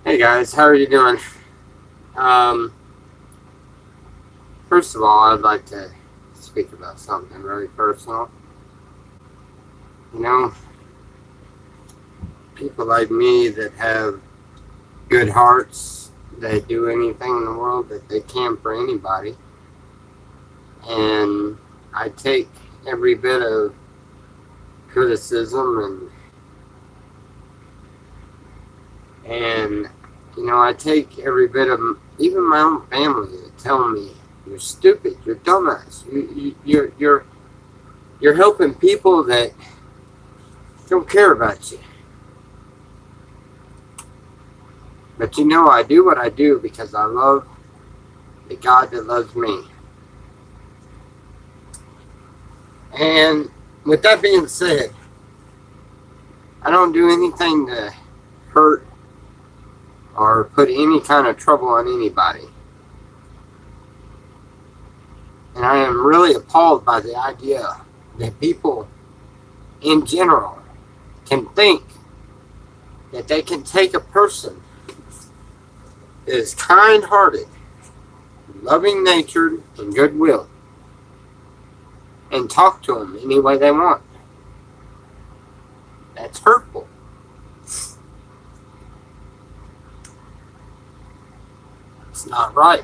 Hey guys, how are you doing? Um, First of all, I'd like to speak about something very personal. You know, people like me that have good hearts, that do anything in the world that they can for anybody, and I take every bit of criticism and I take every bit of even my own family that tell me you're stupid, you're dumbass, you're helping people that don't care about you. But I do what I do because I love the God that loves me. And with that being said, I don't do anything to hurt or put any kind of trouble on anybody. And I am really appalled by the idea that people in general can think that they can take a person that is kind hearted, loving natured, and goodwill and talk to them any way they want. That's hurtful. It's not right.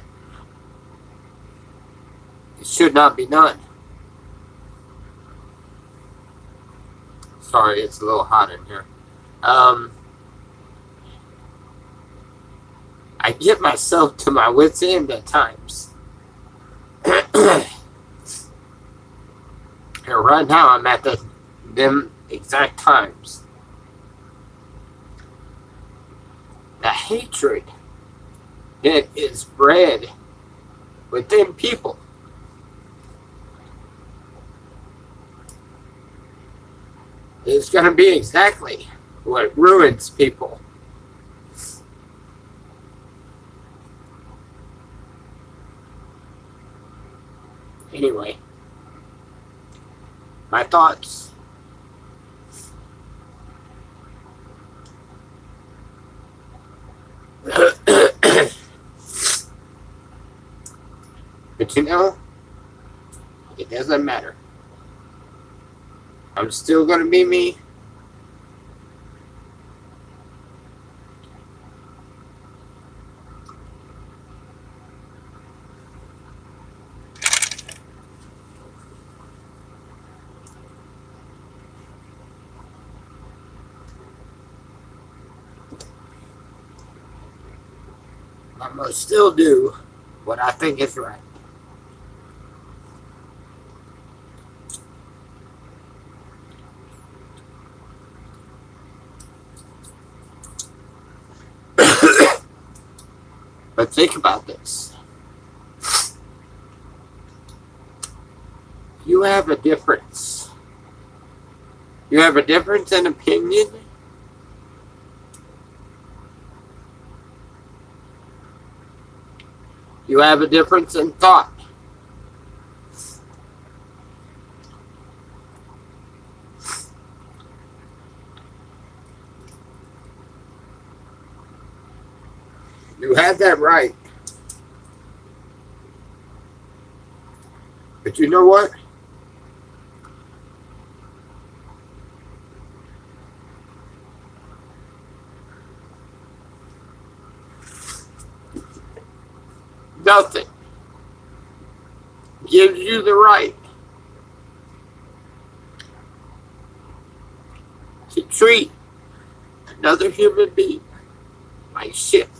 It should not be done. Sorry, it's a little hot in here. I get myself to my wits' end at times. And right now I'm at them exact times. The hatred that is bred within people is going to be exactly what ruins people. Anyway, my thoughts. But it doesn't matter. I'm still going to be me. I'm going to still do what I think is right. But think about this. You have a difference. You have a difference in opinion. You have a difference in thought. You have that right. But you know what? Nothing gives you the right to treat another human being like shit.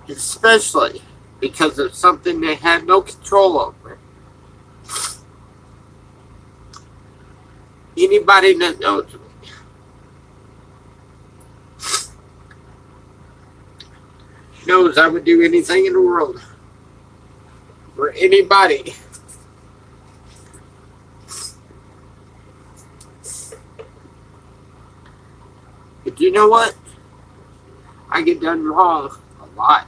Especially because of something they had no control over. Anybody that knows me knows I would do anything in the world for anybody. But you know what? I get done wrong a lot.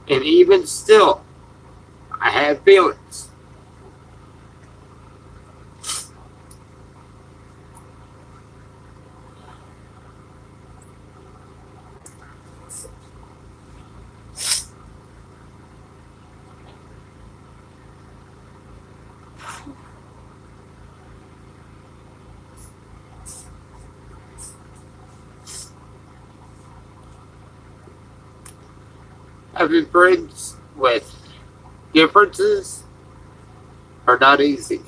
And even still, I have feelings. having friends with differences are not easy.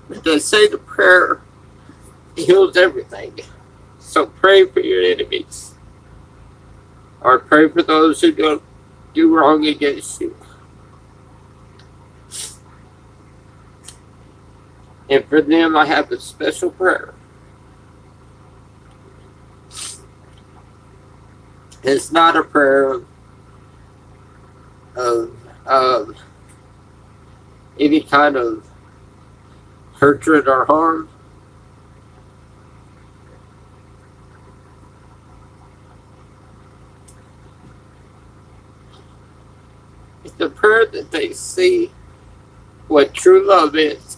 But they say the prayer heals everything. So pray for your enemies. Or pray for those who don't do wrong against you. And for them, I have a special prayer. It's not a prayer of any kind of hatred or harm. It's the prayer that they see what true love is.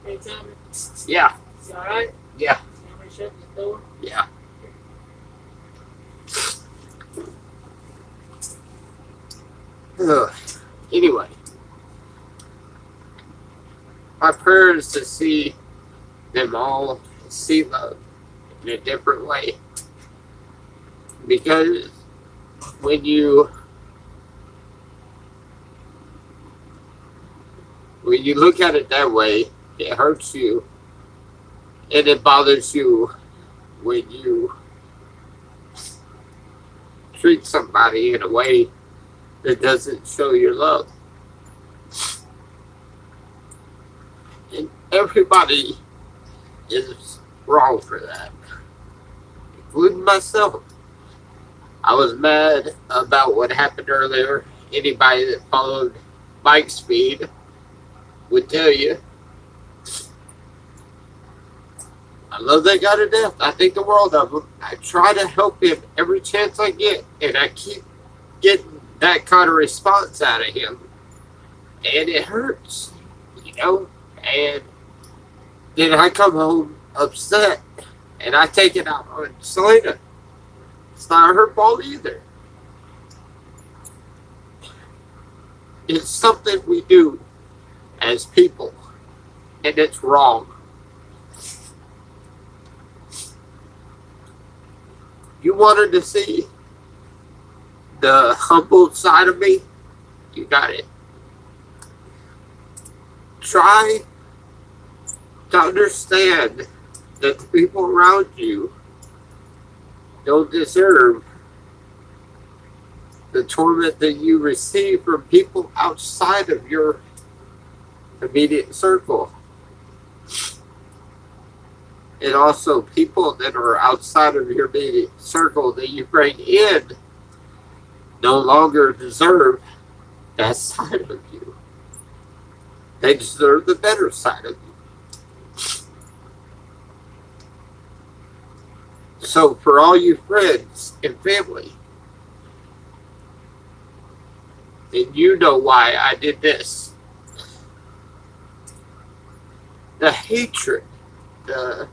Hey, Tommy. Yeah. You alright? Yeah. Somebody shut the door? Yeah. Anyway, my prayer is to see them all see love in a different way. Because when you look at it that way, it hurts you and it bothers you when you treat somebody in a way that doesn't show your love. And everybody is wrong for that, including myself. I was mad about what happened earlier. Anybody that followed Mike's feed would tell you. I love that guy to death. I think the world of him. I try to help him every chance I get, and I keep getting that kind of response out of him, and it hurts, you know. And then I come home upset, and I take it out on Selena. It's not her fault either. It's something we do as people, and it's wrong. You wanted to see the humble side of me? You got it. Try to understand that the people around you don't deserve the torment that you receive from people outside of your immediate circle. And also people that are outside of your immediate circle that you bring in no longer deserve that side of you. They deserve the better side of you. So for all you friends and family, and you know why I did this. The hatred, the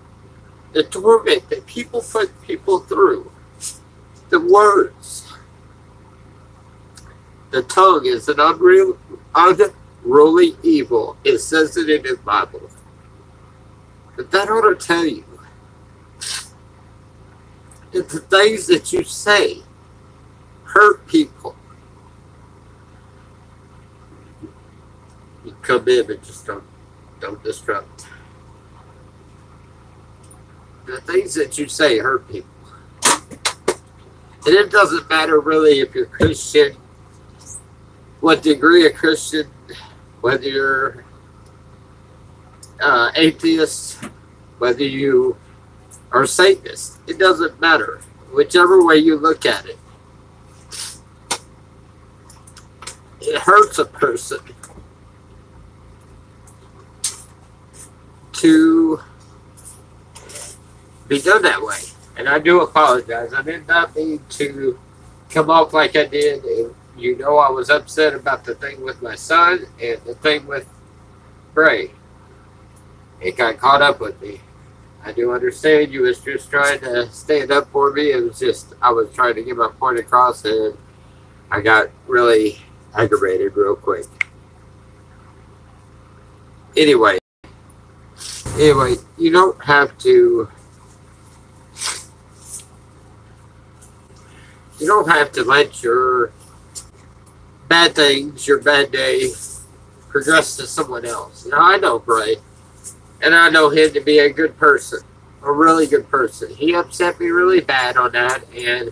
torment that people put people through, the words. The tongue is an unruly evil. It says it in the Bible. But that ought to tell you that the things that you say hurt people. You come in and just don't disrupt. The things that you say hurt people. And it doesn't matter really if you're Christian, what degree of Christian, whether you're atheist, whether you are Satanist. It doesn't matter. Whichever way you look at it. It hurts a person to be done that way. And I do apologize. I did not mean to come off like I did. And you know I was upset about the thing with my son and the thing with Bray. It got caught up with me. I do understand you was just trying to stand up for me. It was just, I was trying to get my point across and I got really aggravated real quick. Anyway, you don't have to let your bad things, your bad day, progress to someone else. Now, I know Bray, and I know him to be a good person, a really good person. He upset me really bad on that, and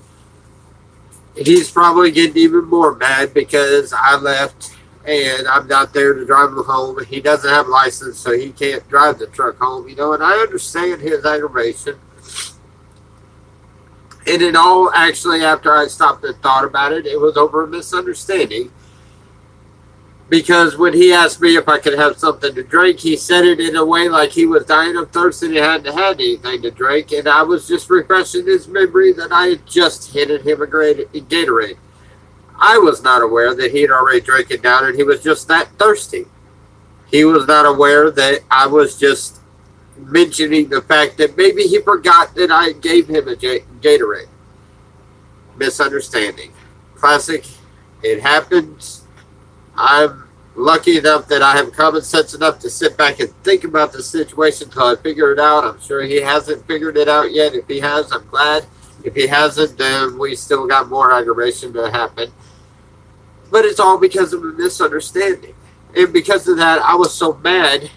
he's probably getting even more mad because I left and I'm not there to drive him home. He doesn't have a license, so he can't drive the truck home, and I understand his aggravation. And it all, actually, after I stopped and thought about it, it was over a misunderstanding. Because when he asked me if I could have something to drink, he said it in a way like he was dying of thirst and he hadn't had anything to drink. And I was just refreshing his memory that I had just handed him a Gatorade. I was not aware that he had already drank it down and he was just that thirsty. He was not aware that I was just mentioning the fact that maybe he forgot that I gave him a Gatorade. Misunderstanding. Classic. It happens. I'm lucky enough that I have common sense enough to sit back and think about the situation until I figure it out. I'm sure he hasn't figured it out yet. If he has, I'm glad. If he hasn't, then we still got more aggravation to happen. But it's all because of a misunderstanding. And because of that, I was so mad.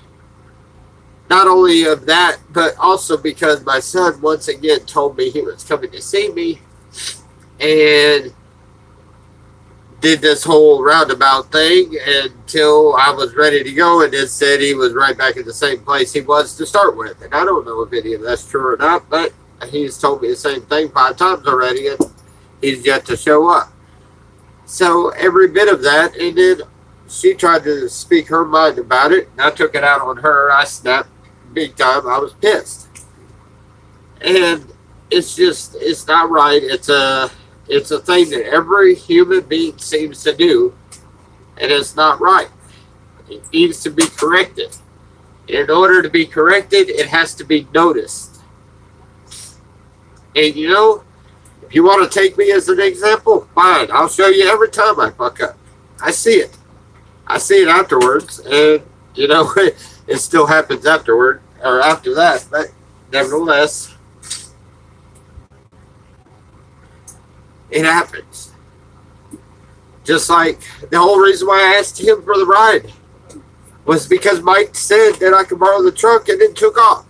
Not only of that, but also because my son once again told me he was coming to see me. And did this whole roundabout thing until I was ready to go, and then said he was right back in the same place he was to start with. And I don't know if any of that's true or not, but he's told me the same thing 5 times already, and he's yet to show up. So every bit of that, and then she tried to speak her mind about it, and I took it out on her. I snapped big time. I was pissed. And it's just, it's not right. It's a thing that every human being seems to do, and it's not right. It needs to be corrected. In order to be corrected, it has to be noticed. And if you want to take me as an example, fine. I'll show you every time I fuck up. I see it. I see it afterwards, and it still happens afterward, or after that, but nevertheless, it happens. Just like the whole reason why I asked him for the ride was because Mike said that I could borrow the truck and then took off.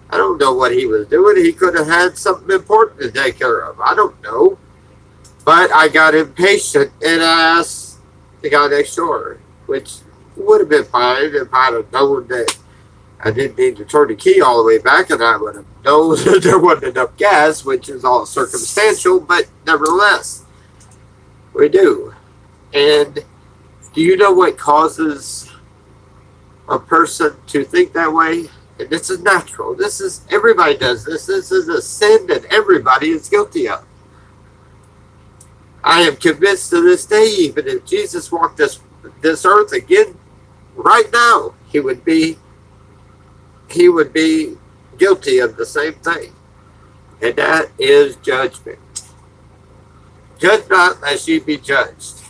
I don't know what he was doing. He could have had something important to take care of. I don't know. But I got impatient and I asked the guy next door, which would have been fine if I'd have known that I didn't need to turn the key all the way back, and I would have known that there wasn't enough gas, which is all circumstantial, but nevertheless, we do. And do you know what causes a person to think that way? And this is natural. Everybody does this. This is a sin that everybody is guilty of. I am convinced to this day, even if Jesus walked this earth again right now, he would be guilty of the same thing. And that is judgment. Judge not, lest ye be judged.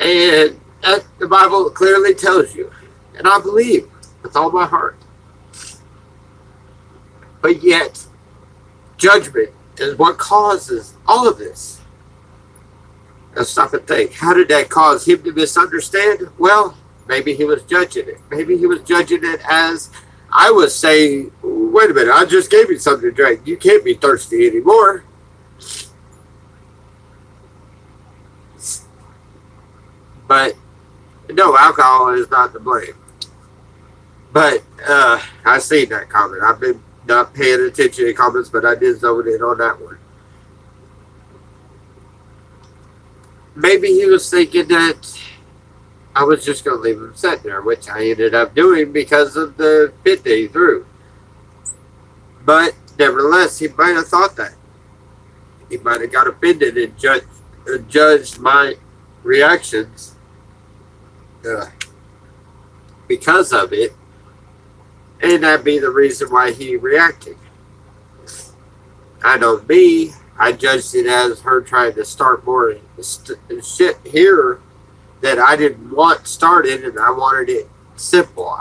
And that the Bible clearly tells you. And I believe with all my heart. But yet, judgment is what causes all of this. Let's stop and think. How did that cause him to misunderstand? Well, maybe he was judging it. Maybe he was judging it as I was saying, wait a minute, I just gave you something to drink. You can't be thirsty anymore. But no, alcohol is not to blame. But I seen that comment. I've been not paying attention to comments, but I did zone in on that one. Maybe he was thinking that I was just going to leave him sitting there, which I ended up doing because of the fit that he threw. But nevertheless, he might have thought that. He might have got offended and judged my reactions because of it. And that'd be the reason why he reacted. I know me, I judged it as her trying to start more shit here that I didn't want started, and I wanted it simple.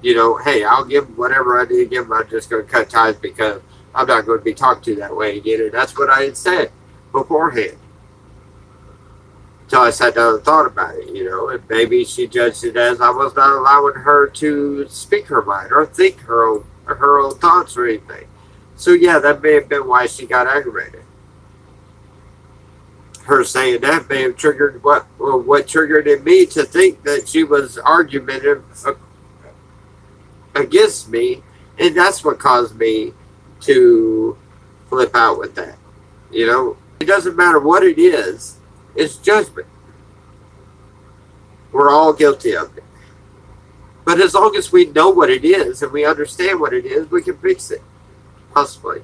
Hey, I'll give whatever I need to give. I'm just going to cut ties because I'm not going to be talked to that way again. And that's what I had said beforehand. So I sat down and thought about it, and maybe she judged it as I was not allowing her to speak her mind or think her own thoughts or anything. So yeah, that may have been why she got aggravated. Her saying that may have triggered what triggered in me to think that she was argumentative against me, and that's what caused me to flip out with that. It doesn't matter what it is, it's judgment. We're all guilty of it. But as long as we know what it is and we understand what it is, we can fix it. Possibly.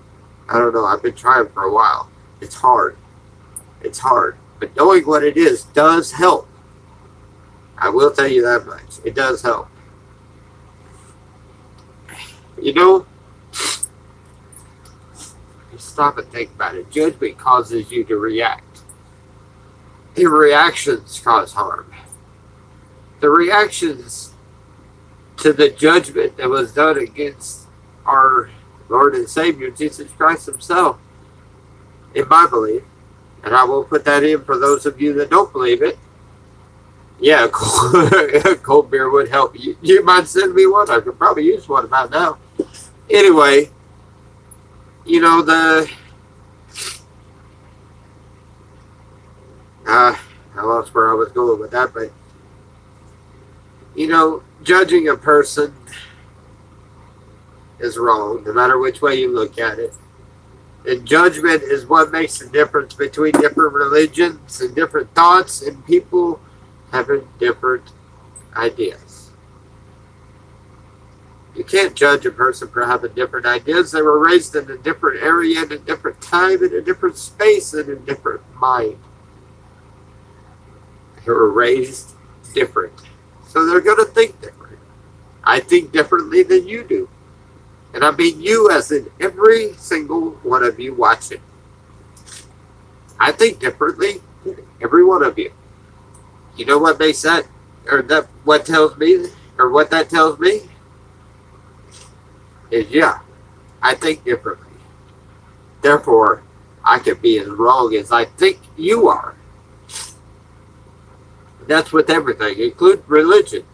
I don't know. I've been trying for a while. It's hard. It's hard. But knowing what it is does help. I will tell you that much. It does help. You stop and think about it. Judgment causes you to react. And reactions cause harm. The reactions to the judgment that was done against our Lord and Savior, Jesus Christ himself, in my belief, and I will put that in for those of you that don't believe it. Yeah, cold beer would help. You might send me one. I could probably use one about now. Anyway, I lost where I was going with that, but judging a person is wrong, no matter which way you look at it. And judgment is what makes the difference between different religions and different thoughts and people having different ideas. You can't judge a person for having different ideas. They were raised in a different area, in a different time, in a different space, in a different mind. They were raised different. So they're going to think different. I think differently than you do. And I mean you as in every single one of you watching. I think differently than every one of you. You know what they said? Or that what tells me, or what that tells me? Is yeah, I think differently. Therefore, I could be as wrong as I think you are. That's with everything, including religion.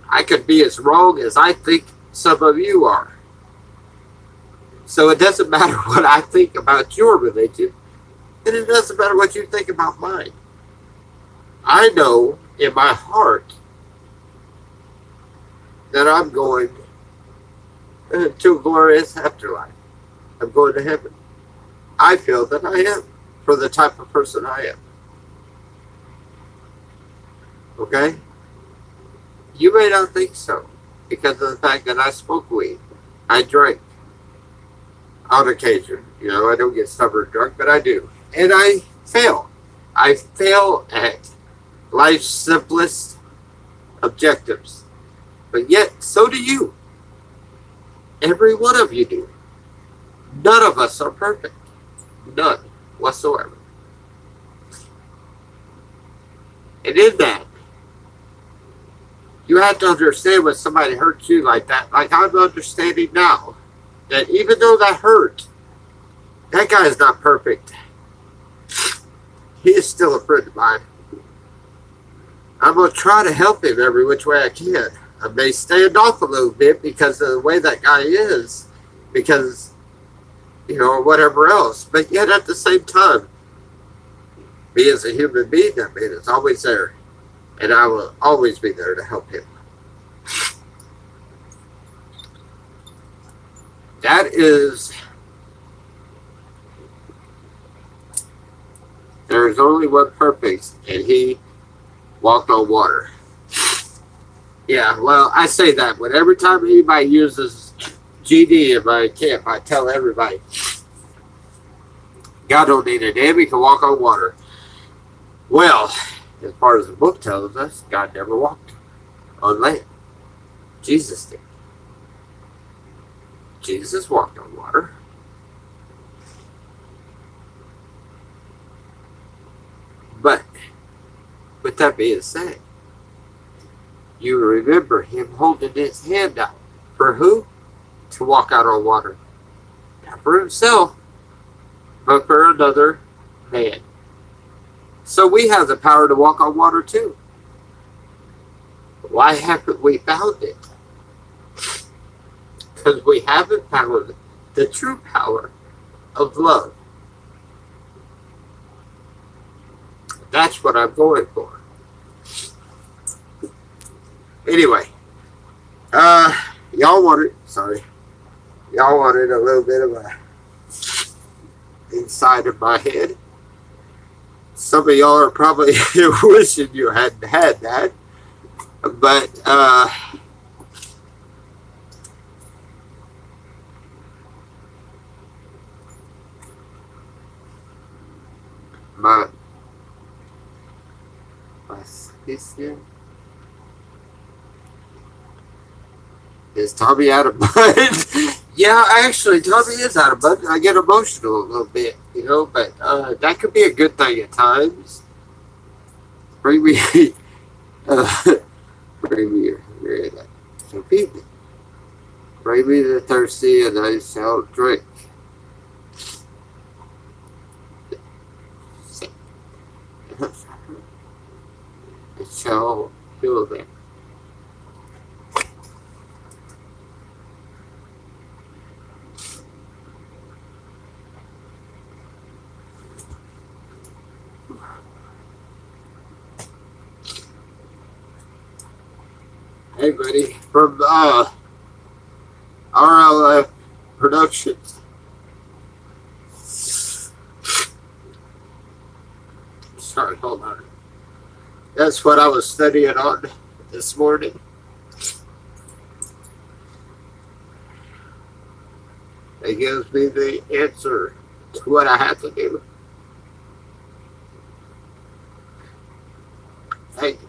I could be as wrong as I think some of you are. So it doesn't matter what I think about your religion, and it doesn't matter what you think about mine. I know in my heart that I'm going to a glorious afterlife. I'm going to heaven. I feel that I am, for the type of person I am. Okay? You may not think so, because of the fact that I smoke weed. I drink. On occasion. I don't get stubborn drunk, but I do. And I fail. I fail at life's simplest objectives. But yet, so do you. Every one of you do. None of us are perfect. None whatsoever. And in that, you have to understand when somebody hurts you like that. Like I'm understanding now, that even though that hurt, that guy is not perfect. He is still a friend of mine. I'm going to try to help him every which way I can. I may stand off a little bit because of the way that guy is, because, or whatever else. But yet at the same time, me as a human being, that man is always there. And I will always be there to help him. That is, there is only one perfect, and he walked on water. Yeah, well, I say that, but every time anybody uses GD in my camp, I tell everybody, God don't need a dam, he can walk on water. Well, as far as the book tells us, God never walked on land. Jesus did. Jesus walked on water. But, with that being said, You remember him holding his hand out. For who? To walk out on water. Not for himself, but for another man. So we have the power to walk on water too. Why haven't we found it? Because we haven't found the true power of love. That's what I'm going for. Anyway, y'all wanted a little bit of a inside of my head. Some of y'all are probably wishing you hadn't had that, but my sister. Is Tommy out of bud? Yeah, actually, Tommy is out of bud. I get emotional a little bit, you know, but that could be a good thing at times. Bring me, bring me some people. Bring me the thirsty, and I shall drink. It shall heal them. Hey, buddy, from RLF Productions. Sorry, hold on. That's what I was studying on this morning. It gives me the answer to what I have to do. Thank you.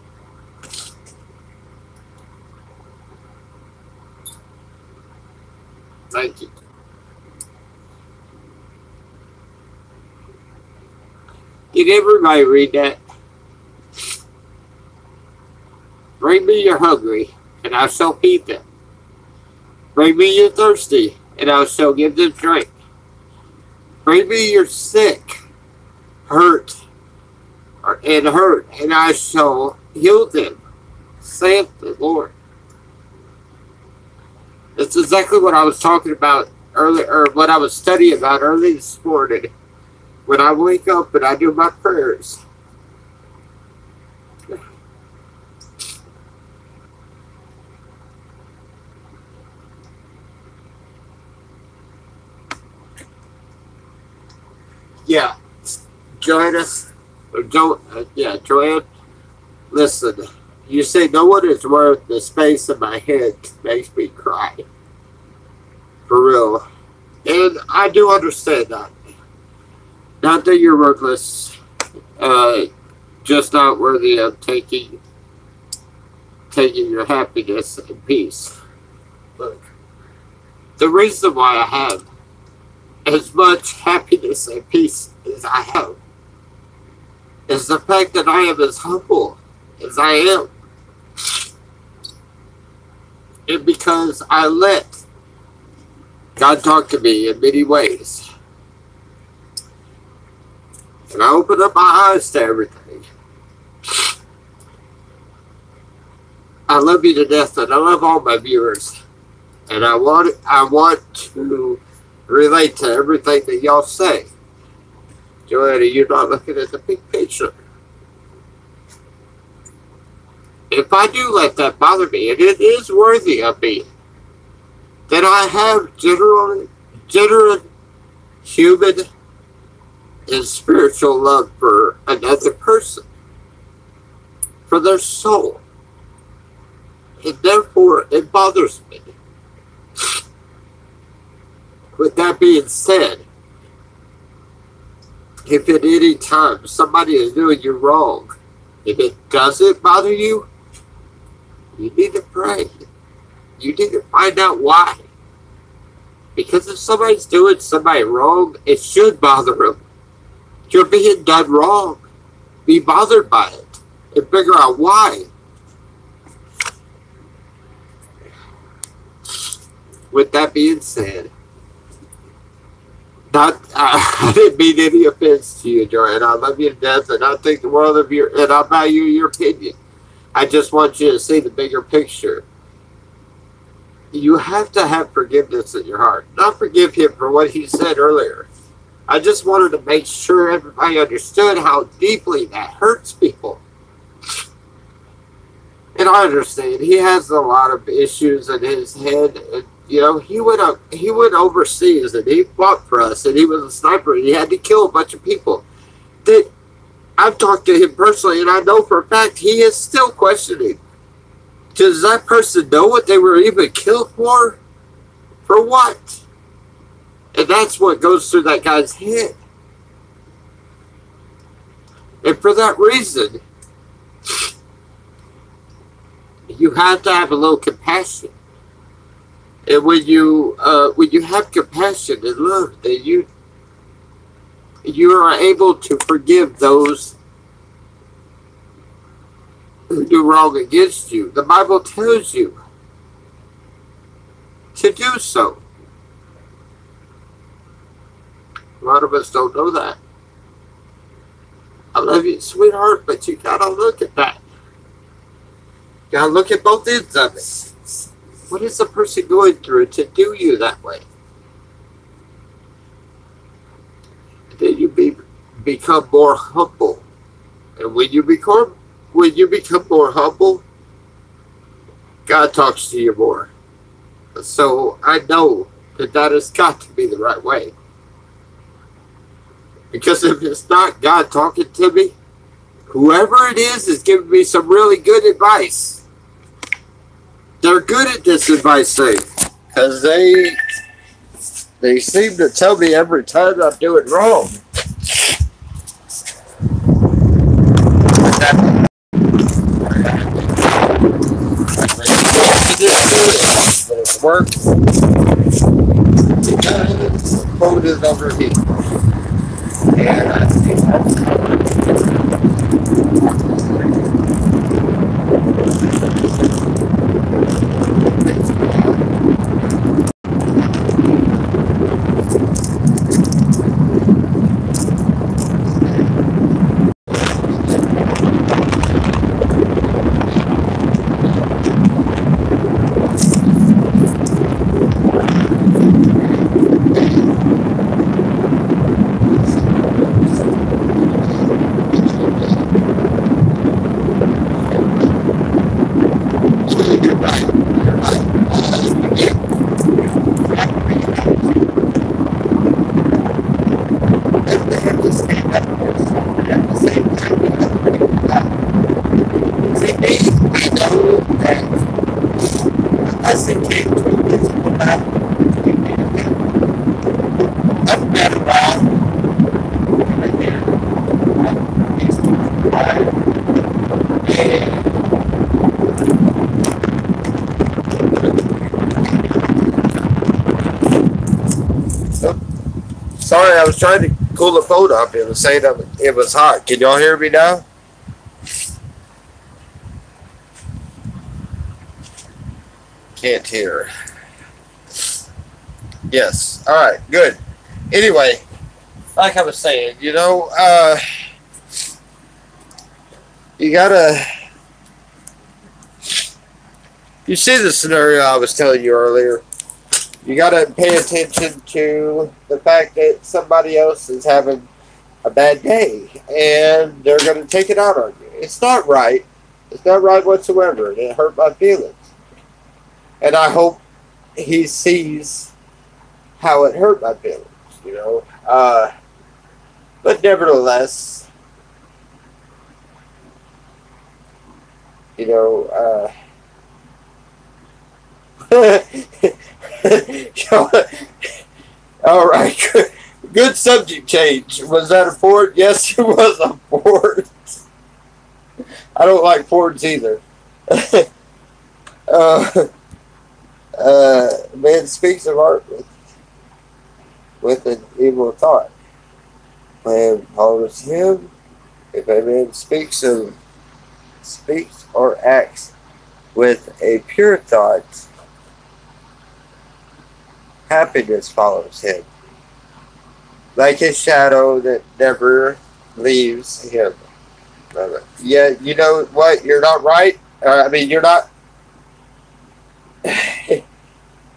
Thank you. Did everybody read that? Bring me your hungry, and I shall feed them. Bring me your thirsty, and I shall give them drink. Bring me your sick, hurt, and I shall heal them, saith the Lord. That's exactly what I was talking about earlier, or what I was studying about early this morning. When I wake up and I do my prayers. Yeah, join us. Joanne, listen. You say no one is worth the space in my head makes me cry. For real. And I do understand that. Not that you're worthless, just not worthy of taking your happiness and peace. Look, the reason why I have as much happiness and peace as I have is the fact that I am as humble as I am. And because I let God talk to me in many ways. And I open up my eyes to everything. I love you to death, and I love all my viewers. And I want to relate to everything that y'all say. Joanna, you're not looking at the big picture. If I do let that bother me, and it is worthy of me, then I have genuine human and spiritual love for another person, for their soul, and therefore it bothers me. With that being said, if at any time somebody is doing you wrong, if it doesn't bother you, you need to pray. You need to find out why. Because if somebody's doing somebody wrong, it should bother them. You're being done wrong. Be bothered by it and figure out why. with that being said, I didn't mean any offense to you, Joy, and I love you to death, and I think the world of your, and I value your opinion. I just want you to see the bigger picture. You have to have forgiveness in your heart. Not forgive him for what he said earlier. I just wanted to make sure everybody understood how deeply that hurts people. And I understand he has a lot of issues in his head. And, you know, he went overseas and he fought for us and he was a sniper and he had to kill a bunch of people. That I've talked to him personally and I know for a fact he is still questioning. Does that person know what they were even killed for? For what? And that's what goes through that guy's head. And for that reason, you have to have a little compassion. And when you have compassion and love, then you are able to forgive those who do wrong against you. The Bible tells you to do so. A lot of us don't know that. I love you, sweetheart, but you gotta look at that. You gotta look at both ends of it. What is the person going through to do you that way? Then you become more humble. And when you become more humble, God talks to you more. So I know that has got to be the right way. Because if it's not God talking to me, whoever it is giving me some really good advice. They're good at this advice thing. Because they seem to tell me every time I'm doing wrong. But it works. Because the phone is over here. And I think sorry, I was trying to cool the phone off. It was saying it was hot. Can y'all hear me now? Can't hear. Yes. All right. Good. Anyway, like I was saying, you know, you gotta. You see the scenario I was telling you earlier. You gotta pay attention to the fact that somebody else is having a bad day and they're gonna take it out on you. It's not right. It's not right whatsoever. It hurt my feelings. And I hope he sees how it hurt my feelings, you know. But nevertheless, you know, all right, good subject change. Was that a Ford? Yes, it was a Ford. I don't like Fords either. Man speaks of art with an evil thought. Man follows him. If a man speaks or acts with a pure thought, happiness follows him, like his shadow that never leaves him. Yeah, you know what? You're not right. I mean, you're not.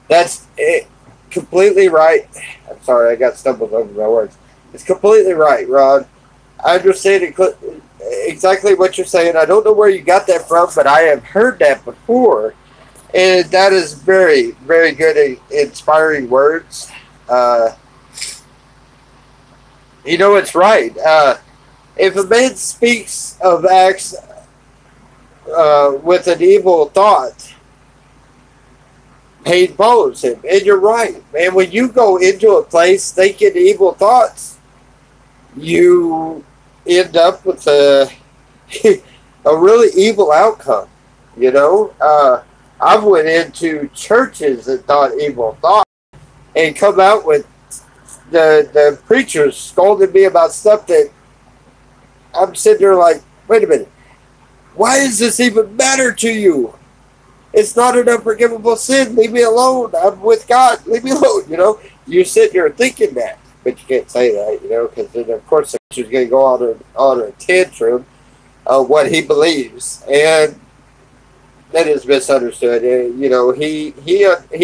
That's it, completely right. I'm sorry, I got stumbled over my words. It's completely right, Ron. I understand exactly what you're saying. I don't know where you got that from, but I have heard that before. And that is very, very good, inspiring words. You know, it's right. If a man speaks of acts with an evil thought, pain follows him. And you're right, man. When you go into a place thinking evil thoughts, you end up with a really evil outcome. You know, I went into churches that thought evil thoughts and come out with the preachers scolding me about stuff that I'm sitting there like, wait a minute, why does this even matter to you? It's not an unforgivable sin. Leave me alone. I'm with God. Leave me alone. You know, you sit there thinking that, but you can't say that, you know, because then of course the preacher's going to go on a tantrum of what he believes, and that is misunderstood. You know, he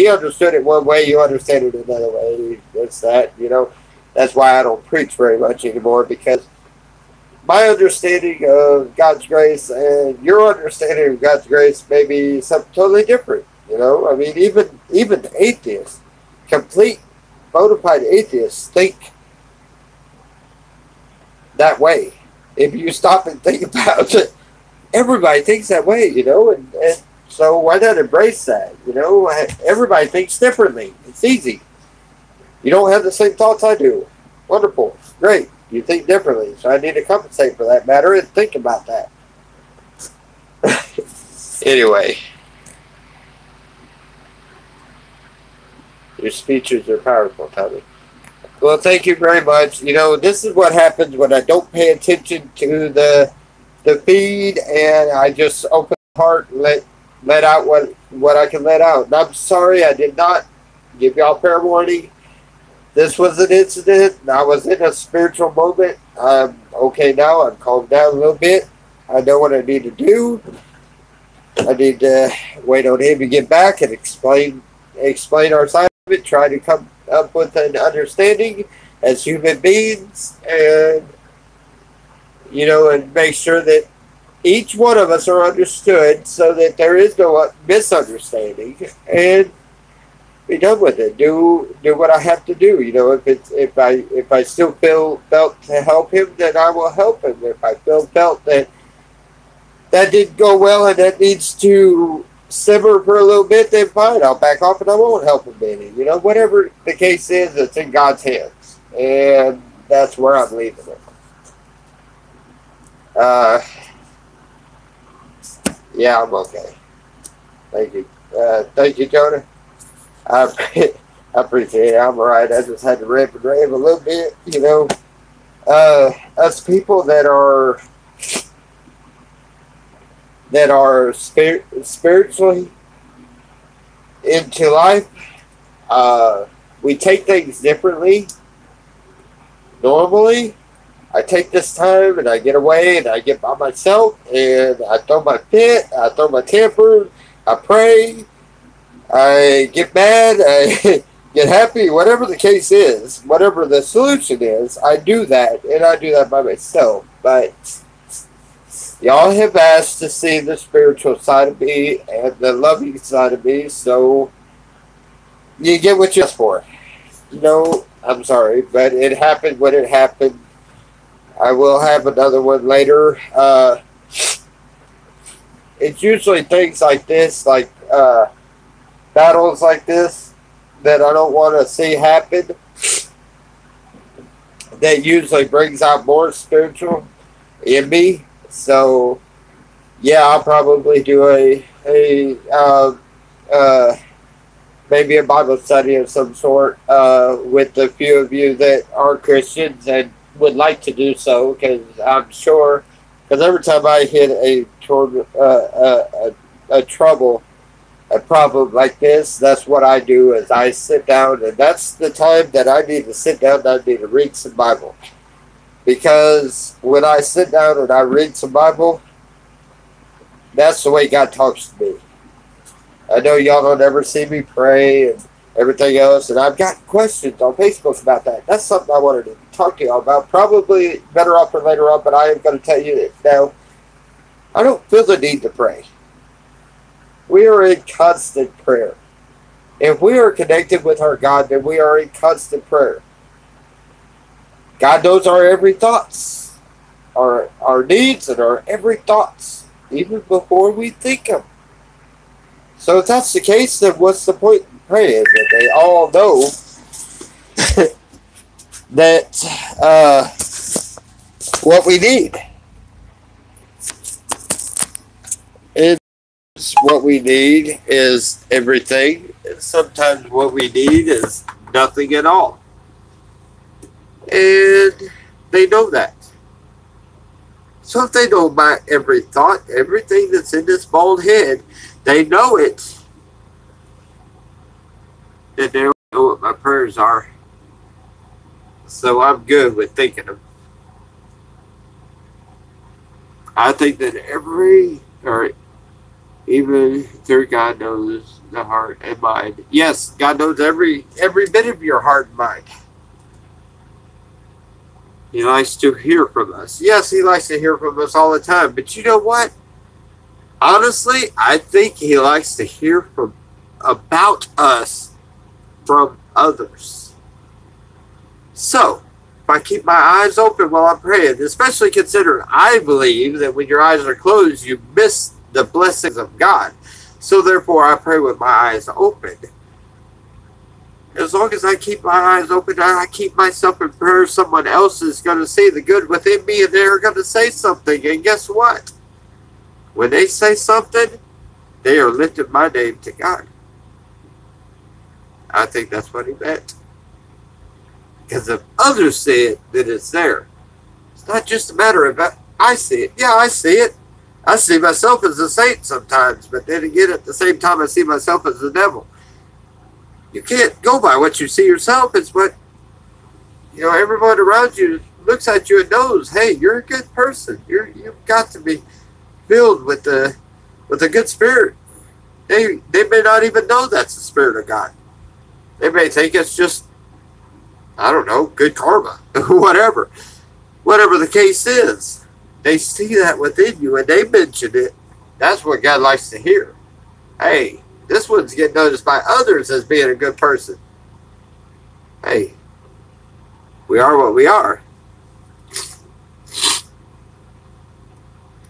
understood it one way, you understand it another way. It's that, you know, that's why I don't preach very much anymore, because my understanding of God's grace and your understanding of God's grace may be something totally different. You know, I mean, even atheists, complete bona fide atheists, think that way. If you stop and think about it, everybody thinks that way, you know, and so why not embrace that? You know, everybody thinks differently. It's easy. You don't have the same thoughts I do. Wonderful. Great. You think differently. So I need to compensate for that matter and think about that. Anyway. Your speeches are powerful, Tommy. Well, thank you very much. You know, this is what happens when I don't pay attention to the feed, and I just open the heart and let out what I can let out. And I'm sorry I did not give y'all fair warning. This was an incident. I was in a spiritual moment. I'm okay now. I'm calmed down a little bit. I know what I need to do. I need to wait on him to get back and explain our side of it, try to come up with an understanding as human beings, and, you know, and make sure that each one of us are understood so that there is no misunderstanding, and be done with it. Do what I have to do. You know, if I still felt to help him, then I will help him. If I felt that didn't go well and that needs to simmer for a little bit, then fine, I'll back off and I won't help him any. You know, whatever the case is, it's in God's hands, and that's where I'm leaving it. Yeah, I'm okay. Thank you, Jonah. I appreciate it. I'm alright. I just had to rip and rave a little bit, you know. Us people that are spiritually into life, we take things differently. Normally, I take this time and I get away and I get by myself and I throw my fit, I throw my temper, I pray, I get mad, I get happy, whatever the case is, whatever the solution is, I do that, and I do that by myself. But y'all have asked to see the spiritual side of me and the loving side of me, so you get what you asked for. You know, I'm sorry, but it happened when it happened. I will have another one later. It's usually things like this, like battles like this, that I don't want to see happen, that usually brings out more spiritual in me. So, yeah, I'll probably do maybe a Bible study of some sort with a few of you that are Christians and would like to do so, because I'm sure, because every time I hit a trouble, a problem like this, that's what I do is I sit down, and that's the time that I need to sit down and I need to read some Bible. Because when I sit down and I read some Bible, that's the way God talks to me. I know y'all don't ever see me pray and everything else, and I've got questions on Facebook about that. That's something I wanted to talk to y'all about. Probably better off for later on, but I am going to tell you that now. I don't feel the need to pray. We are in constant prayer. If we are connected with our God, then we are in constant prayer. God knows our every thoughts, our needs, and our every thoughts, even before we think them. So if that's the case, then what's the point in praying? That they all know that what we need. What we need is everything, and sometimes what we need is nothing at all. And they know that. So if they know my every thought, everything that's in this bald head, they know it, then they know what my prayers are. So I'm good with thinking them. I think that even through God knows the heart and mind. Yes, God knows every bit of your heart and mind. He likes to hear from us. Yes, he likes to hear from us all the time. But you know what? Honestly, I think he likes to hear about us from others. So, if I keep my eyes open while I'm praying, especially considering I believe that when your eyes are closed, you miss the blessings of God. So therefore, I pray with my eyes open. As long as I keep my eyes open and I keep myself in prayer, someone else is going to see the good within me, and they're going to say something. And guess what? When they say something, they are lifting my name to God. I think that's what he meant. Because if others see it, then it's there. It's not just a matter of I see it. Yeah, I see it. I see myself as a saint sometimes, but then again, at the same time, I see myself as the devil. You can't go by what you see yourself. It's what, everyone around you looks at you and knows, hey, you're a good person. You've got to be filled with a good spirit. They may not even know that's the Spirit of God. They may think it's just, I don't know, good karma, whatever the case is. They see that within you and they mention it. That's what God likes to hear. Hey, this one's getting noticed by others as being a good person. Hey, we are what we are.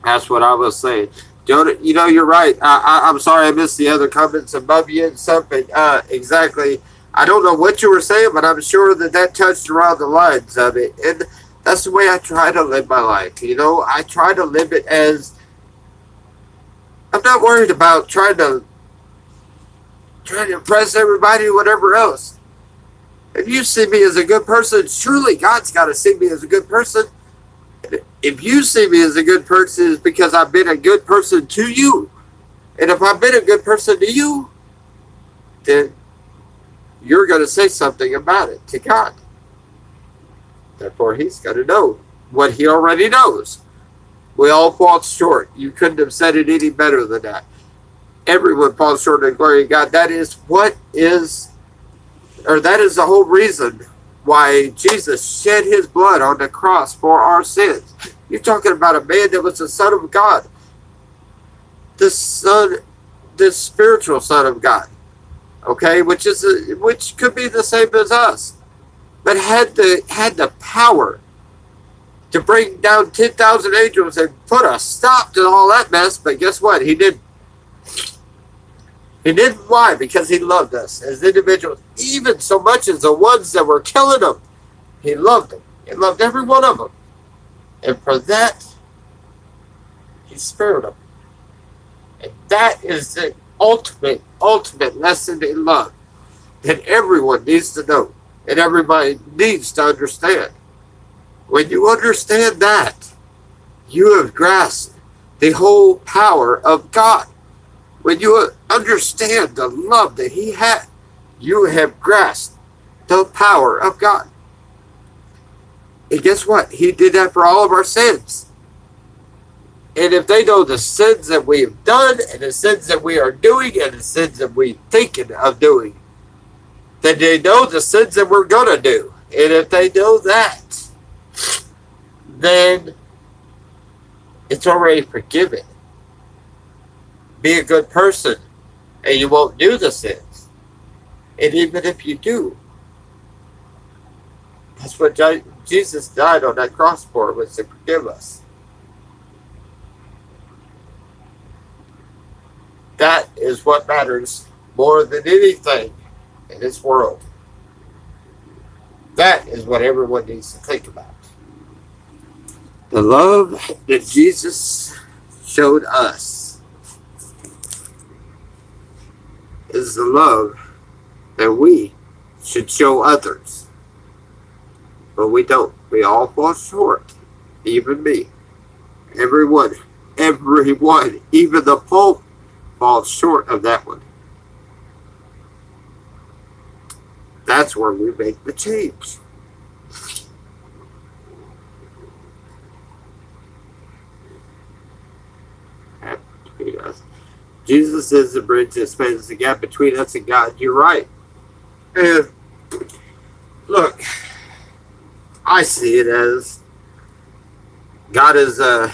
That's what I was saying. You're right. I'm sorry I missed the other comments above you and stuff. But exactly, I don't know what you were saying, but I'm sure that touched around the lines of it. And that's the way I try to live my life. I try to live it as, I'm not worried about trying to impress everybody or whatever else. If you see me as a good person, surely God's got to see me as a good person. If you see me as a good person, it's because I've been a good person to you. And if I've been a good person to you, then you're going to say something about it to God. Therefore, he's got to know what he already knows. We all fall short. You couldn't have said it any better than that. Everyone falls short of the glory of God. That is the whole reason why Jesus shed his blood on the cross for our sins. You're talking about a man that was the Son of God. The spiritual Son of God. Okay, which could be the same as us. But had the power to bring down 10,000 angels and put a stop to all that mess. But guess what? He didn't. He didn't. Why? Because he loved us as individuals, even so much as the ones that were killing them. He loved them. He loved every one of them. And for that, he spared them. And that is the ultimate lesson in love that everyone needs to know and everybody needs to understand. When you understand that, you have grasped the whole power of God. when you understand the love that he had, you have grasped the power of God. And guess what? He did that for all of our sins. And if they know the sins that we have done, and the sins that we are doing, and the sins that we're thinking of doing, then they know the sins that we're going to do. And if they know that, then it's already forgiven. Be a good person, and you won't do the sins. And even if you do, that's what Jesus died on that cross for, was to forgive us. That is what matters more than anything in this world. That is what everyone needs to think about. The love that Jesus showed us is the love that we should show others. But we don't. We all fall short. Even me. Everyone. Even the Pope falls short of that one. That's where we make the change. Between us. Jesus is the bridge that spans the gap between us and God. You're right. And look, I see it as God is our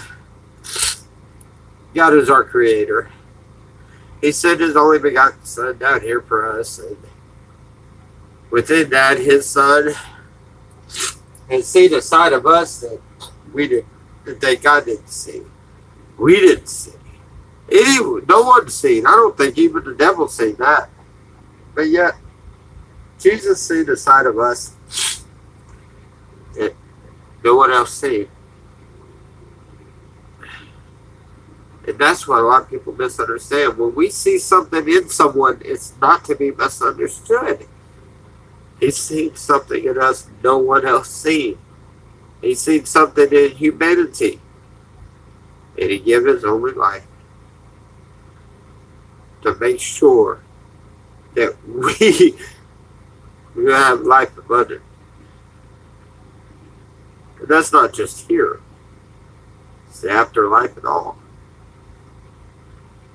creator. He sent his only begotten Son down here for us, and within that, his Son has seen a side of us that God didn't see. We didn't see. No one's seen. I don't think even the devil's seen that. But yet, Jesus seen a side of us that no one else seen. And that's what a lot of people misunderstand. When we see something in someone, it's not to be misunderstood. He's seen something in us no one else seen. He's seen something in humanity. And he gave his only life to make sure that we have life abundant. And that's not just here. It's the afterlife and all.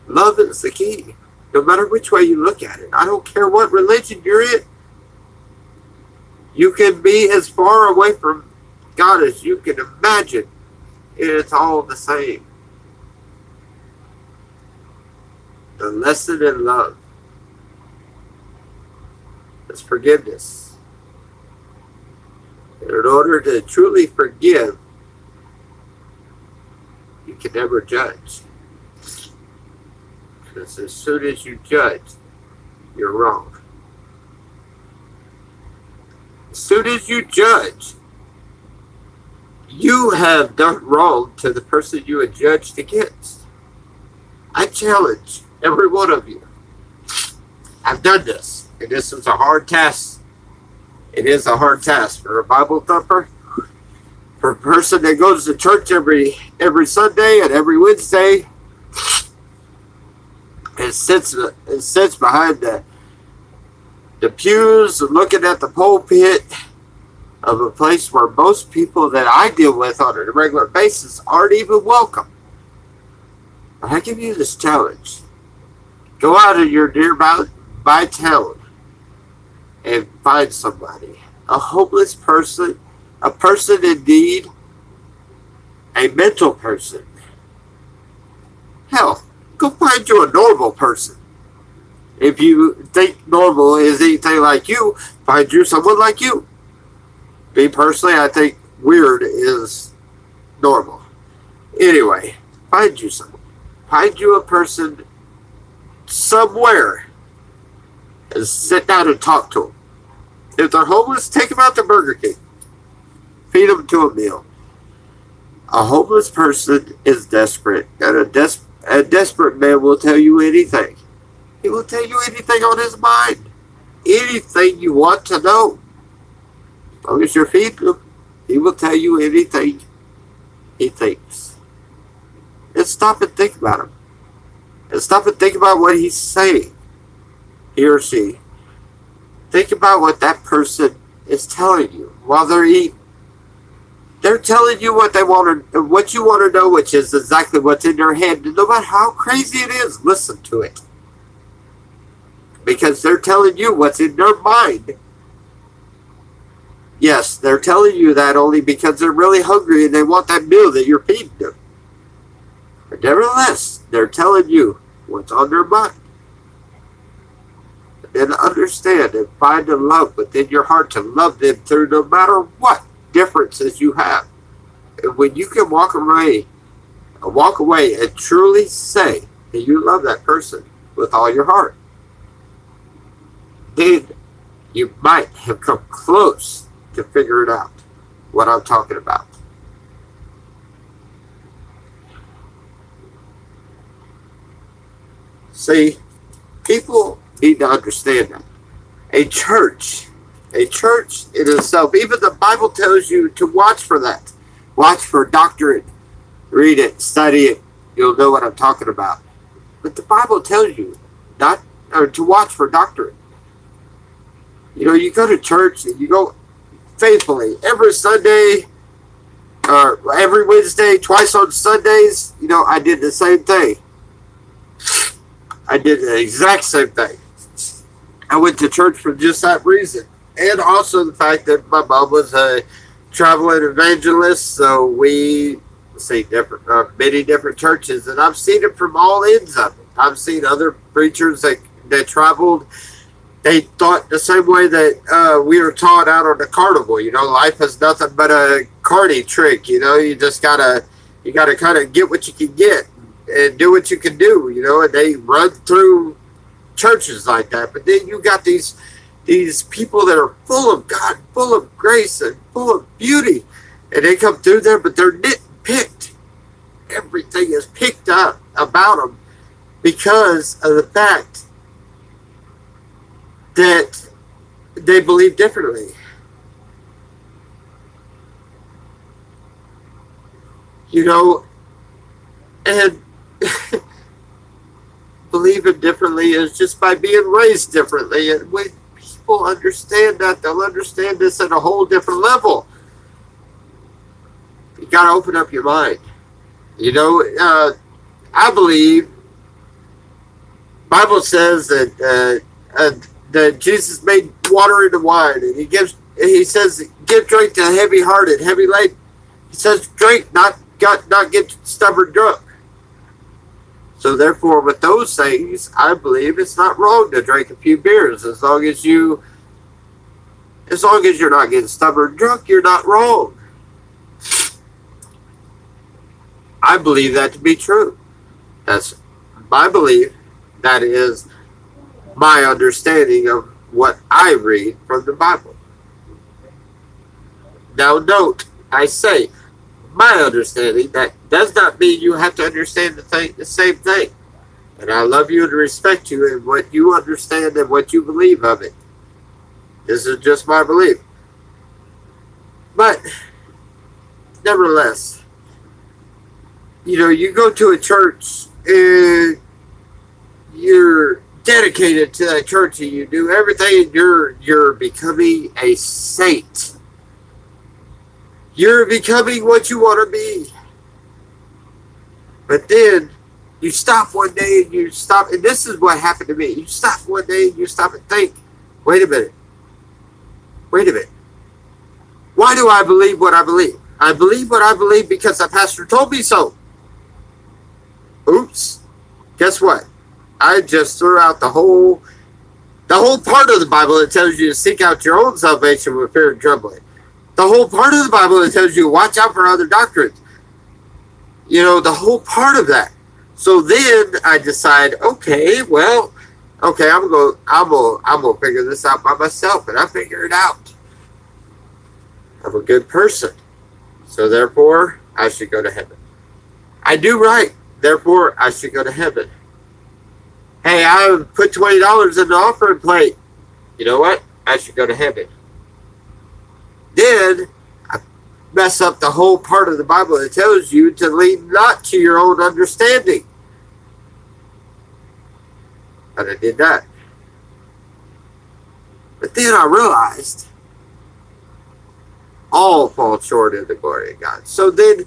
Love is the key. No matter which way you look at it. I don't care what religion you're in. You can be as far away from God as you can imagine. It's all the same. The lesson in love is forgiveness. And in order to truly forgive, you can never judge. Because as soon as you judge, you're wrong. As soon as you judge, you have done wrong to the person you are judged against. I challenge every one of you. I've done this, and this is a hard task. It is a hard task for a Bible thumper, for a person that goes to church every Sunday and every Wednesday, and sits behind the pews and looking at the pulpit of a place where most people that I deal with on a regular basis aren't even welcome. But I give you this challenge. Go out in your nearby town and find somebody. A homeless person, a person in need, a mental person. Hell, go find you a normal person. If you think normal is anything like you, find you someone like you. Me personally, I think weird is normal. Anyway, find you someone. Find you a person somewhere and sit down and talk to them. If they're homeless, take them out to Burger King. Feed them to a meal. A homeless person is desperate, and a desperate man will tell you anything. He will tell you anything on his mind. Anything you want to know. As long as you're feeding him, he will tell you anything he thinks. And stop and think about him. and stop and think about what he's saying, he or she. Think about what that person is telling you while they're eating. They're telling you what they want to, what you want to know, which is exactly what's in their head. No matter how crazy it is, listen to it. Because they're telling you what's in their mind. Yes, they're telling you that only because they're really hungry and they want that meal that you're feeding them. But nevertheless, they're telling you what's on their mind. And understand and find a love within your heart to love them through no matter what differences you have. And when you can walk away and truly say that you love that person with all your heart, then you might have come close to figuring out what I'm talking about. See, people need to understand that. A church in itself, even the Bible tells you to watch for that. Watch for doctrine. Read it, study it. You'll know what I'm talking about. But the Bible tells you to watch for doctrine. You know, you go to church and you go faithfully every Sunday, or every Wednesday, twice on Sundays. You know, I did the same thing. I did the exact same thing. I went to church for just that reason. And also the fact that my mom was a traveling evangelist, so we see many different churches, and I've seen it from all ends of it. I've seen other preachers that traveled. They thought the same way that we were taught out on the carnival. You know, life is nothing but a carny trick. You know, you just gotta kind of get what you can get and do what you can do. You know, and they run through churches like that. But then you got these people that are full of God, full of grace, and full of beauty, and they come through there, but they're nitpicked. Everything is picked up about them because of the fact that they believe differently. You know, and believing differently is just by being raised differently. And when people understand that, they'll understand this at a whole different level. You got to open up your mind. You know, I believe Bible says that Jesus made water into wine, and he says give drink to heavy-hearted, heavy-laden. He says drink, not get stubborn drunk. So therefore, with those things, I believe it's not wrong to drink a few beers as long as you're not getting stubborn drunk. You're not wrong. I believe that to be true. That's my belief. That is my understanding of what I read from the Bible. Now note, I say my understanding. That does not mean you have to understand the same thing. And I love you and respect you and what you understand and what you believe of it. This is just my belief. But nevertheless, you know, you go to a church and you're dedicated to that church and you do everything, and you're becoming a saint. You're becoming what you want to be. But then you stop one day and and this is what happened to me. You stop one day and you stop and think, wait a minute. Why do I believe what I believe? I believe what I believe because the pastor told me so. Oops. Guess what? I just threw out the whole part of the Bible that tells you to seek out your own salvation with fear and trembling. The whole part of the Bible that tells you to watch out for other doctrines. You know, the whole part of that. So then I decide, I'm gonna figure this out by myself, and I figure it out. I'm a good person, so therefore I should go to heaven. I do right, therefore I should go to heaven. Hey, I put $20 in the offering plate. You know what? I should go to heaven. Then I mess up the whole part of the Bible that tells you to lean not to your own understanding. But I did that. But then I realized all fall short of the glory of God. So then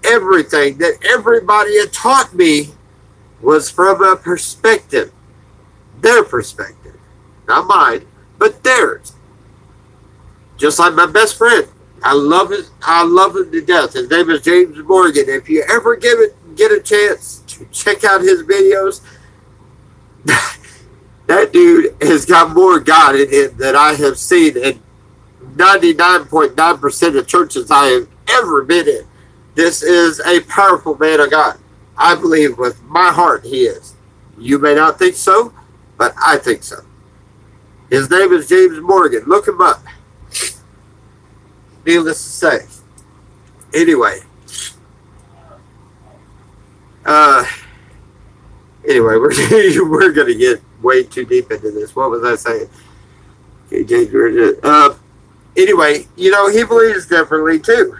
everything that everybody had taught me was from a perspective, their perspective, not mine, but theirs. Just like my best friend, I love him to death. His name is James Morgan. If you ever get a chance to check out his videos, that dude has got more God in him than I have seen in 99.9% of churches I have ever been in. This is a powerful man of God. I believe with my heart he is. You may not think so, but I think so. His name is James Morgan. Look him up. Needless to say. Anyway. Anyway, we're going to get way too deep into this. What was I saying? Okay, James. Anyway, you know, he believes differently too.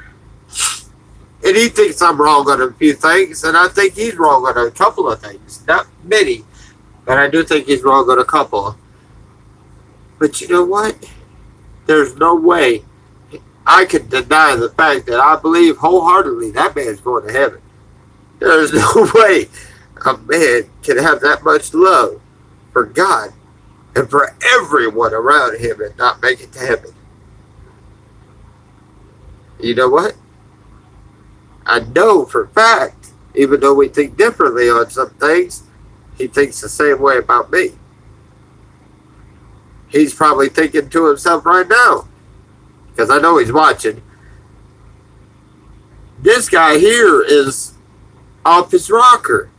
And he thinks I'm wrong on a few things, and I think he's wrong on a couple of things. Not many, but I do think he's wrong on a couple. But you know what? There's no way I can deny the fact that I believe wholeheartedly that man's going to heaven. There's no way a man can have that much love for God and for everyone around him and not make it to heaven. You know what? I know for a fact, even though we think differently on some things, he thinks the same way about me. He's probably thinking to himself right now, because I know he's watching, this guy here is off his rocker.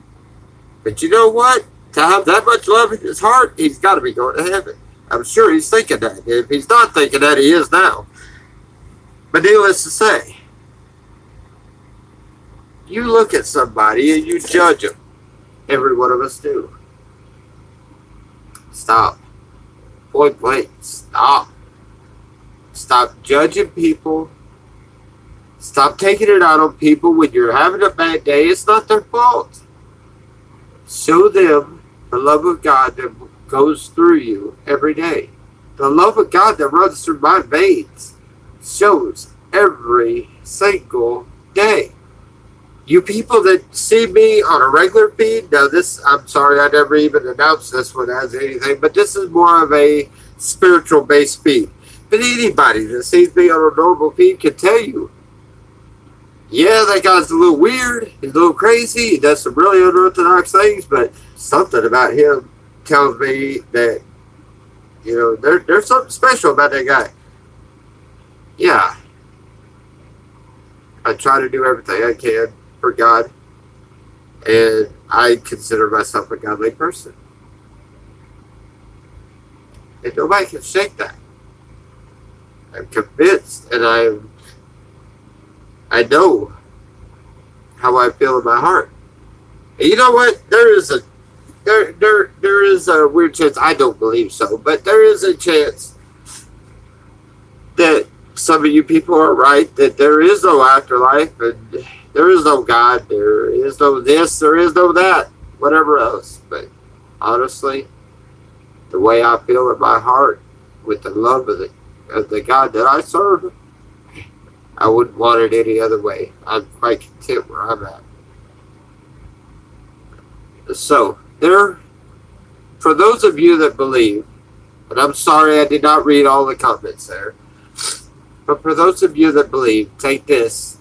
But you know what? To have that much love in his heart, he's got to be going to heaven. I'm sure he's thinking that. If he's not thinking that, he is now. But needless to say, you look at somebody and you judge them. Every one of us do. Stop. Point blank. Stop. Stop judging people. Stop taking it out on people when you're having a bad day. It's not their fault. Show them the love of God that goes through you every day. The love of God that runs through my veins shows every single day. You people that see me on a regular feed, now this, I'm sorry, I never even announced this one as anything, but this is more of a spiritual based feed. But anybody that sees me on a normal feed can tell you, yeah, that guy's a little weird, he's a little crazy, he does some really unorthodox things, but something about him tells me that, you know, there's something special about that guy. Yeah. I try to do everything I can for God, and I consider myself a godly person. And nobody can shake that. I'm convinced, and I know how I feel in my heart. And you know what? There is a weird chance, I don't believe so, but there is a chance that some of you people are right, that there is no afterlife, and there is no God, there is no this, there is no that, whatever else. But honestly, the way I feel in my heart, with the love of the God that I serve, I wouldn't want it any other way. I'm quite content where I'm at. So, for those of you that believe, and I'm sorry I did not read all the comments there, but for those of you that believe, take this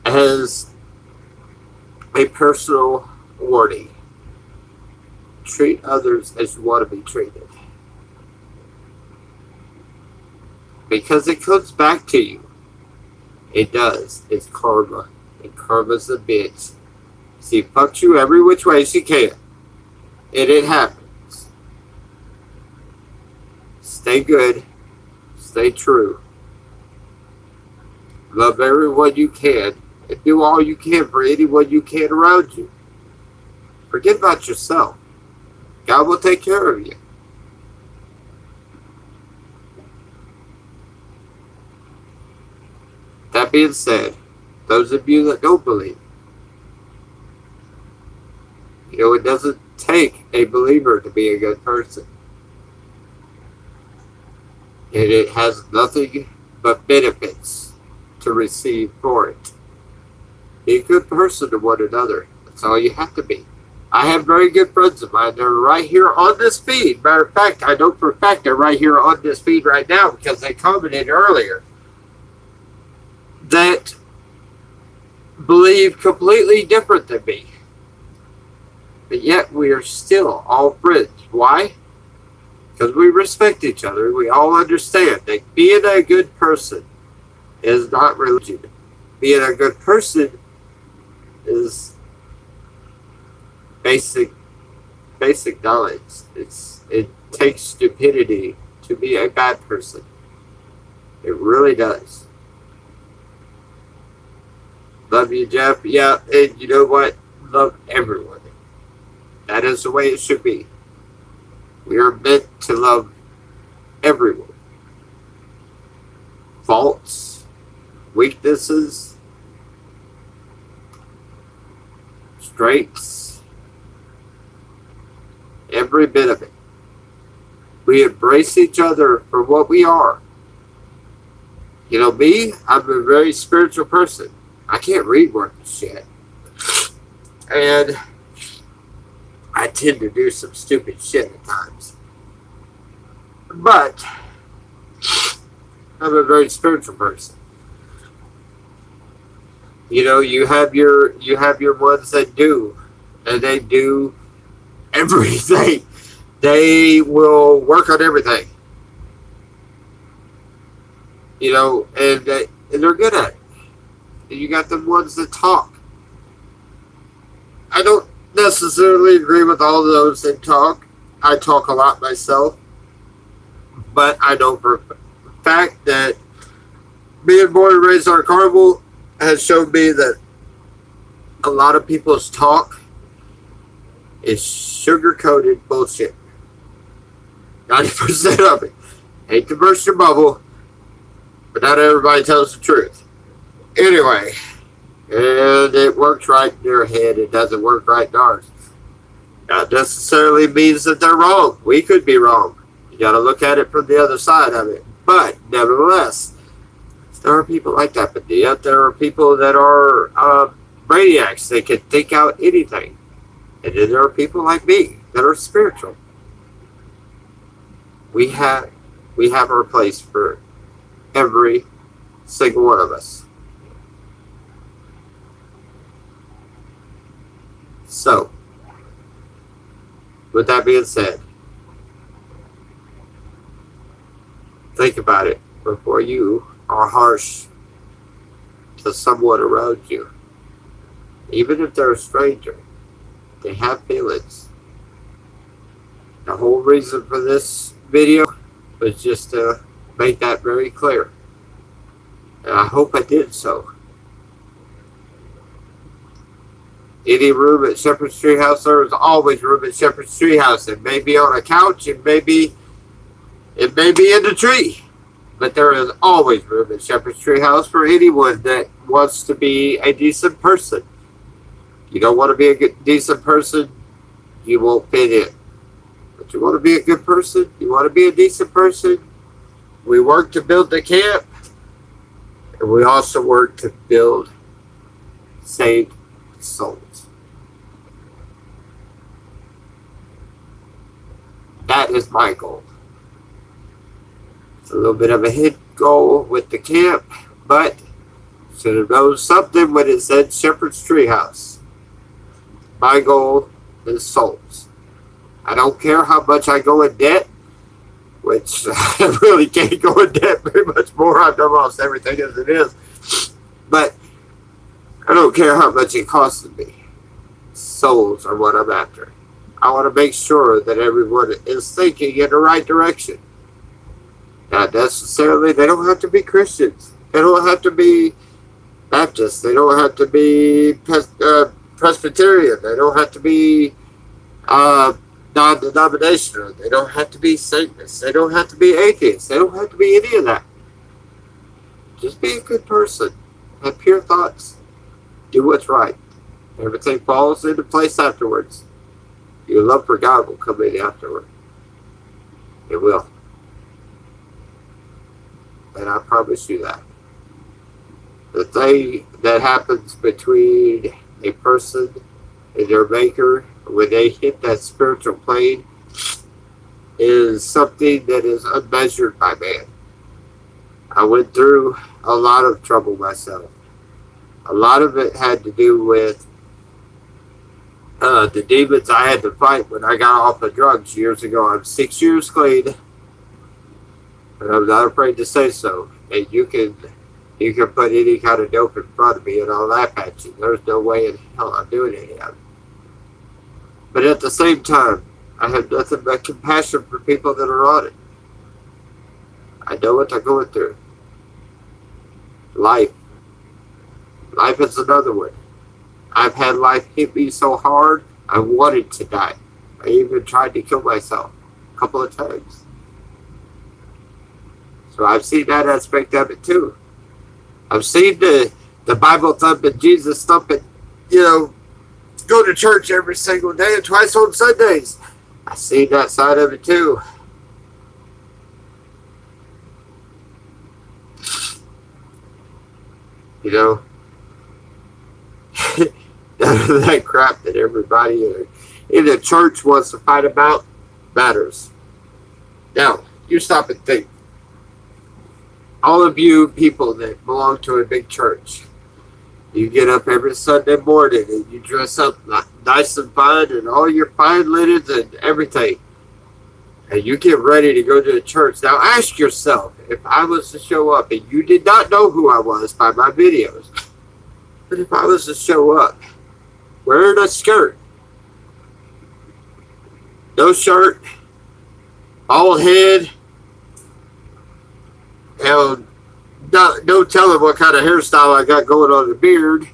as a personal warning. Treat others as you want to be treated. Because it comes back to you. It does. It's karma. And karma's a bitch. She fucks you every which way she can. And it happens. Stay good. Stay true. Love everyone you can. And do all you can for anyone you can around you. Forget about yourself. God will take care of you. That being said, those of you that don't believe, you know, it doesn't take a believer to be a good person. And it has nothing but benefits to receive for it. Be a good person to one another. That's all you have to be. I have very good friends of mine. They're right here on this feed. Matter of fact, I know for a fact they're right here on this feed right now because they commented earlier that believe completely different than me. But yet we are still all friends. Why? Because we respect each other. We all understand that being a good person is not religion. Being a good person is basic knowledge. It takes stupidity to be a bad person. It really does. Love you, Jeff. Yeah, and you know what? Love everyone. That is the way it should be. We are meant to love everyone. Faults, weaknesses, strengths, every bit of it. We embrace each other for what we are. You know me, I'm a very spiritual person. I can't read worth of shit. And I tend to do some stupid shit at times. But I'm a very spiritual person. You know, you have your ones that do, and they do everything. They will work on everything. You know, and they're good at it. And you got the ones that talk. I don't necessarily agree with all those that talk. I talk a lot myself. But I know for a fact that being born and raised on a carnival has shown me that a lot of people's talk is sugar-coated bullshit. 90% of it. Hate to burst your bubble, but not everybody tells the truth. Anyway, and it works right in their head. It doesn't work right in ours. Not necessarily means that they're wrong. We could be wrong. You got to look at it from the other side of it. But nevertheless, there are people like that. But yet there are people that are brainiacs. They can think out anything. And then there are people like me that are spiritual. We have our place for every single one of us. So, with that being said, think about it before you are harsh to someone around you. Even if they're a stranger, they have feelings. The whole reason for this video was just to make that very clear. And I hope I did so. Any room at Shepherd's Treehouse, there is always room at Shepherd's Treehouse. It may be on a couch, it may be in the tree. But there is always room at Shepherd's Treehouse for anyone that wants to be a decent person. You don't want to be a good, decent person, you won't fit in. But you want to be a good person, you want to be a decent person. We work to build the camp, and we also work to build saved souls. That is my goal. It's a little bit of a hit goal with the camp, but should have known something when it said Shepherd's Treehouse. My goal is souls. I don't care how much I go in debt, which I really can't go in debt very much more. I've done almost everything as it is. But I don't care how much it costs me. Souls are what I'm after. I want to make sure that everyone is thinking in the right direction. Not necessarily, they don't have to be Christians. They don't have to be Baptists. They don't have to be Presbyterian. They don't have to be non-denominational. They don't have to be Satanists. They don't have to be atheists. They don't have to be any of that. Just be a good person. Have pure thoughts. Do what's right. Everything falls into place afterwards. Your love for God will come in afterward. It will. And I promise you that. The thing that happens between a person and their maker when they hit that spiritual plane is something that is unmeasured by man. I went through a lot of trouble myself. A lot of it had to do with the demons I had to fight when I got off of drugs years ago. I'm 6 years clean, and I'm not afraid to say so. And you can put any kind of dope in front of me and I'll laugh at you. There's no way in hell I'm doing any of it. But at the same time, I have nothing but compassion for people that are on it. I know what they're going through. Life is another one. I've had life hit me so hard, I wanted to die. I even tried to kill myself a couple of times. So I've seen that aspect of it too. I've seen the Bible thumping, Jesus thumping, go to church every single day and twice on Sundays. I've seen that side of it too. None of that crap that everybody in the church wants to fight about matters. Now, you stop and think. All of you people that belong to a big church, you get up every Sunday morning and you dress up nice and fine and all your fine linens and everything. And you get ready to go to the church. Now ask yourself, if I was to show up and you did not know who I was by my videos, but if I was to show up wearing a skirt, no shirt, bald head, and no telling what kind of hairstyle I got going on the beard,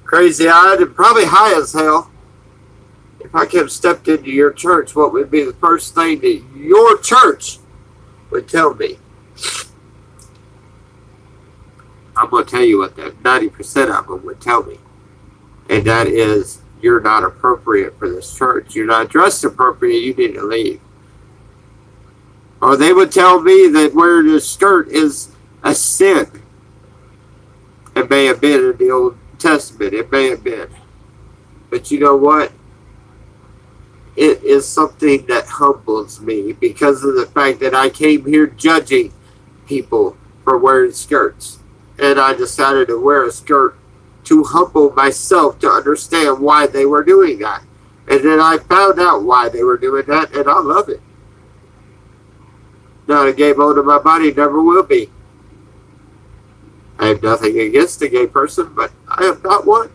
crazy-eyed and probably high as hell, if I kept stepped into your church, what would be the first thing that your church would tell me? I'm going to tell you what that 90% of them would tell me. And that is, you're not appropriate for this church. You're not dressed appropriate. You need to leave. Or they would tell me that wearing a skirt is a sin. It may have been in the Old Testament. It may have been. But you know what? It is something that humbles me because of the fact that I came here judging people for wearing skirts. And I decided to wear a skirt to humble myself to understand why they were doing that. And then I found out why they were doing that, and I love it. Not a gay bone in my body, never will be. I have nothing against a gay person, but I am not one.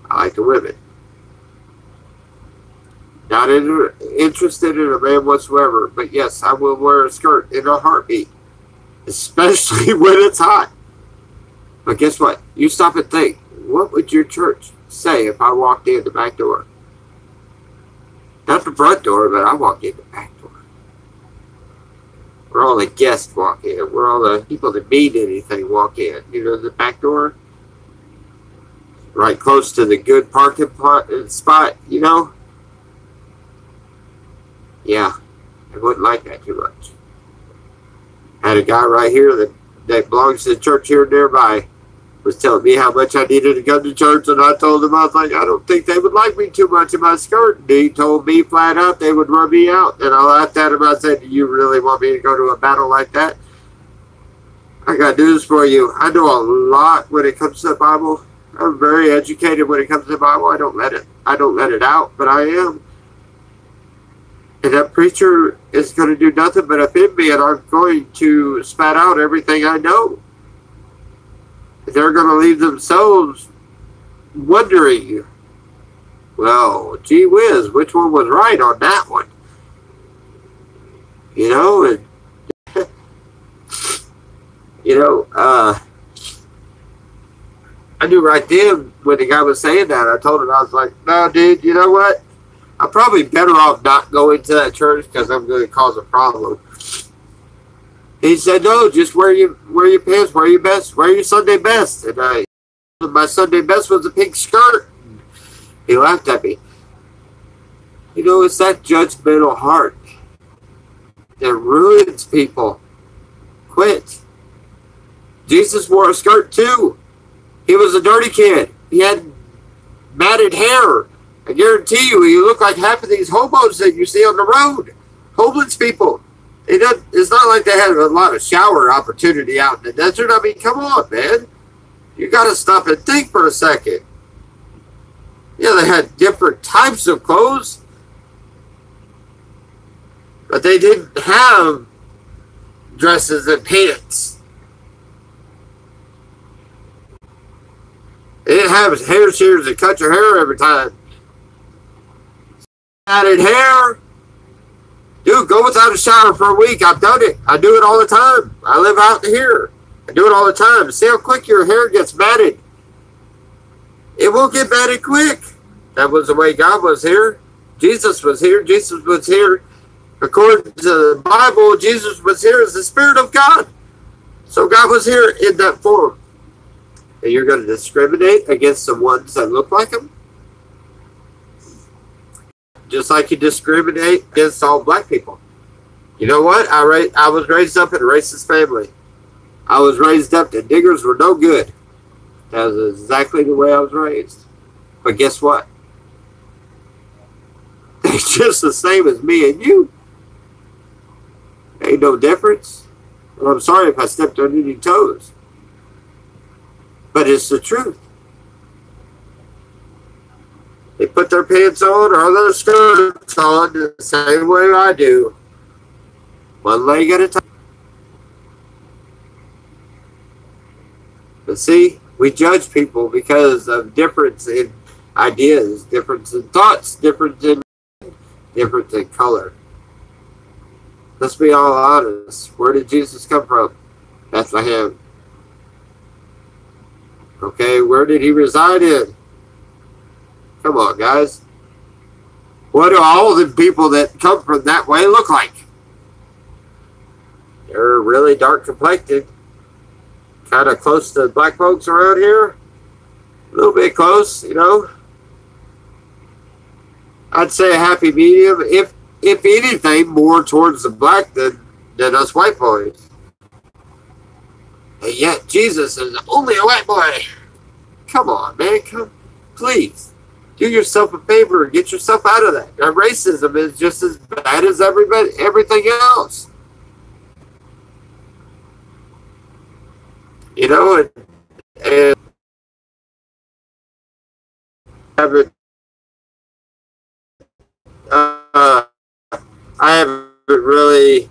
I like the women. Not interested in a man whatsoever, but yes, I will wear a skirt in a heartbeat. Especially when it's hot. But guess what? You stop and think. What would your church say if I walked in the back door? Not the front door, but I walk in the back door. Where all the guests walk in. Where all the people that mean anything walk in. The back door. Right close to the good parking spot, Yeah, I wouldn't like that too much. I had a guy right here that belongs to the church here nearby was telling me how much I needed to come to church, and I told him, I was like, I don't think they would like me too much in my skirt. And he told me flat out they would run me out. And I laughed at him. I said, do you really want me to go to a battle like that? I got news for you. I know a lot when it comes to the Bible. I'm very educated when it comes to the Bible. I don't let it out, but I am. And that preacher is going to do nothing but offend me, and I'm going to spat out everything I know. They're going to leave themselves wondering, well, gee whiz, which one was right on that one? And, I knew right then when the guy was saying that, I told him, I was like, no, dude, you know what? I'm probably better off not going to that church because I'm going to cause a problem. He said, no, just wear your pants, wear your best, wear your Sunday best. And my Sunday best was a pink skirt. He laughed at me. You know, it's that judgmental heart that ruins people. Quit. Jesus wore a skirt too. He was a dirty kid. He had matted hair. I guarantee you, he looked like half of these hobos that you see on the road. Homeless people. It's not like they had a lot of shower opportunity out in the desert. I mean, come on, man. You got to stop and think for a second. Yeah, they had different types of clothes, but they didn't have dresses and pants. They didn't have hair shears that cut your hair every time. Added hair. Dude, go without a shower for a week. I've done it. I do it all the time. I live out here. I do it all the time. See how quick your hair gets matted. It won't get matted quick. That was the way God was here. Jesus was here. Jesus was here. According to the Bible, Jesus was here as the Spirit of God. So God was here in that form. And you're going to discriminate against the ones that look like him? Just like you discriminate against all black people. You know what? I was raised up in a racist family. I was raised up that niggers were no good. That was exactly the way I was raised. But guess what? They're just the same as me and you. Ain't no difference. Well, I'm sorry if I stepped on any toes. But it's the truth. They put their pants on or their skirts on the same way I do. One leg at a time. But see, we judge people because of difference in ideas, difference in thoughts, difference in color. Let's be all honest. Where did Jesus come from? Bethlehem. Okay, where did he reside in? Come on, guys. What do all the people that come from that way look like? They're really dark complected. Kind of close to black folks around here. A little bit close, you know. I'd say a happy medium. If anything, more towards the black than us white boys. And yet Jesus is only a white boy. Come on, man. Come, please. Do yourself a favor and get yourself out of that. Now, racism is just as bad as everything else. You know, and I haven't really